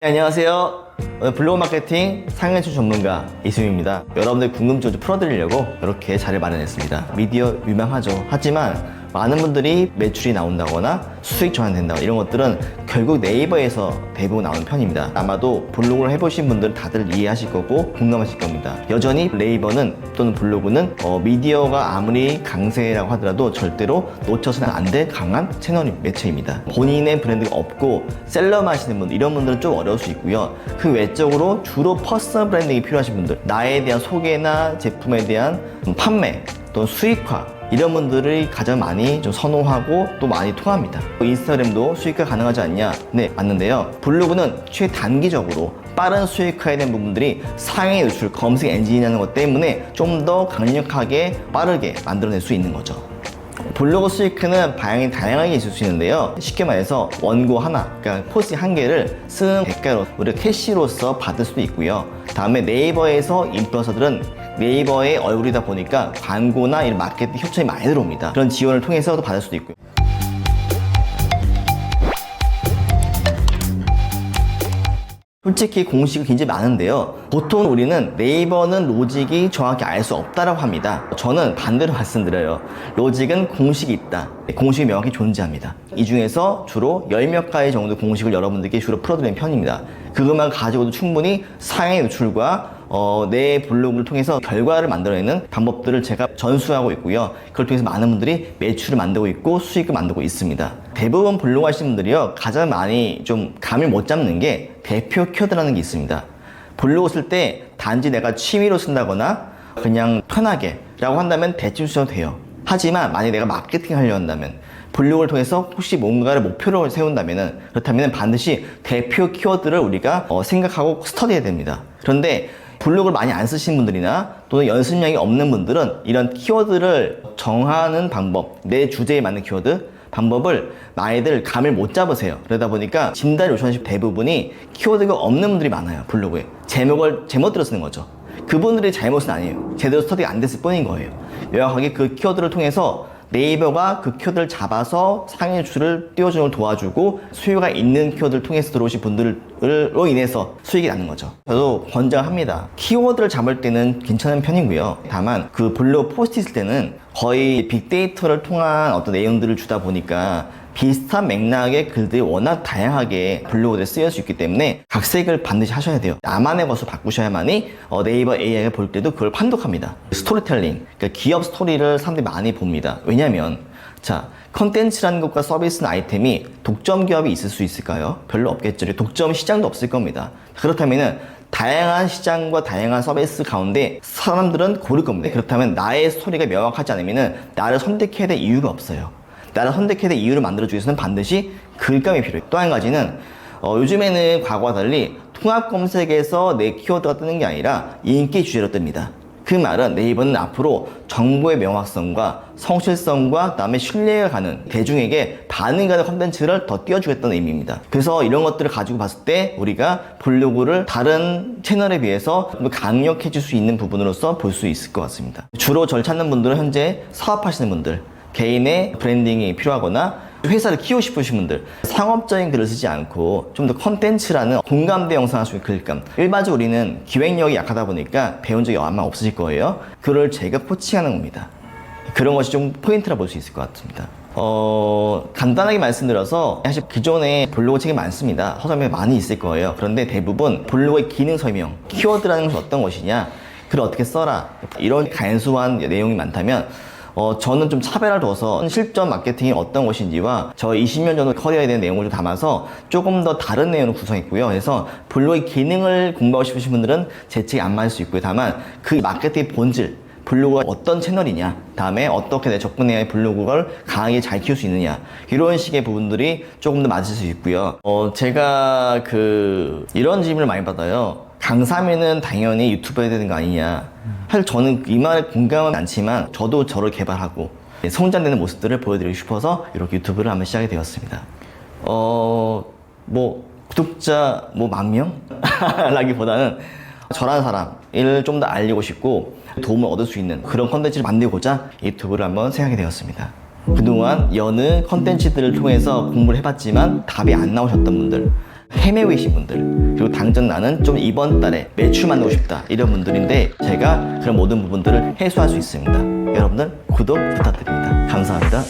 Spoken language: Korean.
네, 안녕하세요. 블로그 마케팅 상해추 전문가 이승윤입니다. 여러분들 궁금증을 좀 풀어드리려고 이렇게 자리를 마련했습니다. 미디어 유명하죠. 하지만 많은 분들이 매출이 나온다거나 수익 전환된다거나 이런 것들은 결국 네이버에서 대부분 나오는 편입니다. 아마도 블로그를 해보신 분들은 다들 이해하실 거고 공감하실 겁니다. 여전히 네이버는 또는 블로그는 미디어가 아무리 강세라고 하더라도 절대로 놓쳐서는 안 될 강한 채널 매체입니다. 본인의 브랜드가 없고 셀러만 하시는 분들, 이런 분들은 좀 어려울 수 있고요. 그 외적으로 주로 퍼스널 브랜딩이 필요하신 분들, 나에 대한 소개나 제품에 대한 판매 또는 수익화, 이런 분들이 가장 많이 좀 선호하고 또 많이 통합니다. 인스타그램도 수익화 가능하지 않냐? 네, 맞는데요. 블로그는 최단기적으로 빠른 수익화에 대한 부분들이 상위 노출 검색 엔진이라는 것 때문에 좀 더 강력하게 빠르게 만들어낼 수 있는 거죠. 블로그 수익화는 다양하게 있을 수 있는데요. 쉽게 말해서 원고 하나, 그러니까 포스팅 한 개를 쓰는 대가로 우리가 캐시로서 받을 수도 있고요. 다음에 네이버에서 인플루언서들은 네이버의 얼굴이다 보니까 광고나 이런 마케팅 협찬이 많이 들어옵니다. 그런 지원을 통해서도 받을 수도 있고요. 솔직히 공식이 굉장히 많은데요. 보통 우리는 네이버는 로직이 정확히 알 수 없다라고 합니다. 저는 반대로 말씀드려요. 로직은 공식이 있다. 공식이 명확히 존재합니다. 이 중에서 주로 10몇 가지 정도 공식을 여러분들께 주로 풀어드리는 편입니다. 그것만 가지고도 충분히 상해 노출과 내 블로그를 통해서 결과를 만들어내는 방법들을 제가 전수하고 있고요. 그걸 통해서 많은 분들이 매출을 만들고 있고 수익을 만들고 있습니다. 대부분 블로그 하시는 분들이요, 가장 많이 좀 감을 못 잡는 게 대표 키워드라는 게 있습니다. 블로그 쓸 때 단지 내가 취미로 쓴다거나 그냥 편하게 라고 한다면 대충 쓰셔도 돼요. 하지만 만약에 내가 마케팅 하려 한다면, 블로그를 통해서 혹시 뭔가를 목표로 세운다면은, 그렇다면 반드시 대표 키워드를 우리가 생각하고 스터디해야 됩니다. 그런데 블로그를 많이 안 쓰시는 분들이나 또는 연습량이 없는 분들은 이런 키워드를 정하는 방법, 내 주제에 맞는 키워드 방법을 많이들 감을 못 잡으세요. 그러다 보니까 진단을 요청하시는 대부분이 키워드가 없는 분들이 많아요. 블로그에 제멋대로 쓰는 거죠. 그분들의 잘못은 아니에요. 제대로 스터디가 안 됐을 뿐인 거예요. 명확하게 그 키워드를 통해서 네이버가 그 키워드를 잡아서 상위 줄을 띄워주는 걸 도와주고 수요가 있는 키워드를 통해서 들어오신 분들로 인해서 수익이 나는 거죠. 저도 권장합니다. 키워드를 잡을 때는 괜찮은 편이고요. 다만 그 블로그 포스트 있을 때는 거의 빅데이터를 통한 어떤 내용들을 주다 보니까 비슷한 맥락의 글들이 워낙 다양하게 블로그에 쓰일 수 있기 때문에 각색을 반드시 하셔야 돼요. 나만의 것을 바꾸셔야만이 네이버 AI가 볼 때도 그걸 판독합니다. 스토리텔링, 그러니까 기업 스토리를 사람들이 많이 봅니다. 왜냐면 컨텐츠라는 것과 서비스나 아이템이 독점 기업이 있을 수 있을까요? 별로 없겠죠. 독점 시장도 없을 겁니다. 그렇다면은 다양한 시장과 다양한 서비스 가운데 사람들은 고를 겁니다. 그렇다면 나의 스토리가 명확하지 않으면은 나를 선택해야 될 이유가 없어요. 나를 선택해야 될 이유를 만들어주기 위해서는 반드시 글감이 필요해요. 또 한 가지는 요즘에는 과거와 달리 통합 검색에서 내 키워드가 뜨는 게 아니라 인기 주제로 뜹니다. 그 말은 네이버는 앞으로 정보의 명확성과 성실성과 그다음에 신뢰가 가는, 대중에게 반응이 가는 콘텐츠를 더 띄워주겠다는 의미입니다. 그래서 이런 것들을 가지고 봤을 때 우리가 블로그를 다른 채널에 비해서 강력해질 수 있는 부분으로서 볼 수 있을 것 같습니다. 주로 저를 찾는 분들은 현재 사업하시는 분들, 개인의 브랜딩이 필요하거나 회사를 키우고 싶으신 분들, 상업적인 글을 쓰지 않고 좀 더 컨텐츠라는 공감대 영상을 할 수 있는 글감. 일반적으로 우리는 기획력이 약하다 보니까 배운 적이 아마 없으실 거예요. 그걸 제가 코칭하는 겁니다. 그런 것이 좀 포인트라 볼 수 있을 것 같습니다. 간단하게 말씀드려서 사실 기존에 블로그 책이 많습니다. 서점에 많이 있을 거예요. 그런데 대부분 블로그의 기능 설명, 키워드라는 것이 어떤 것이냐, 글을 어떻게 써라, 이런 간소한 내용이 많다면 저는 좀 차별화를 둬서 실전 마케팅이 어떤 것인지와 저 20년 전의 커리어에 대한 내용을 좀 담아서 조금 더 다른 내용으로 구성했고요. 그래서 블로그의 기능을 공부하고 싶으신 분들은 제 책이 안 맞을 수 있고요. 다만 그 마케팅의 본질, 블로그가 어떤 채널이냐, 다음에 어떻게 내 접근해야 블로그를 강하게 잘 키울 수 있느냐, 이런 식의 부분들이 조금 더 맞을 수 있고요. 제가 이런 질문을 많이 받아요. 강사면은 당연히 유튜브 해야 되는 거 아니냐. 사실 저는 이 말에 공감은 않지만 저도 저를 개발하고 성장되는 모습들을 보여드리고 싶어서 이렇게 유튜브를 한번 시작이 되었습니다. 구독자 10,000명? 라기보다는 저라는 사람을 좀 더 알리고 싶고 도움을 얻을 수 있는 그런 컨텐츠를 만들고자 유튜브를 한번 생각이 되었습니다. 그동안 여느 컨텐츠들을 통해서 공부를 해봤지만 답이 안 나오셨던 분들, 헤매고 계신 분들, 그리고 당장 나는 좀 이번 달에 매출 만들고 싶다 이런 분들인데 제가 그런 모든 부분들을 해소할 수 있습니다. 여러분들 구독 부탁드립니다. 감사합니다.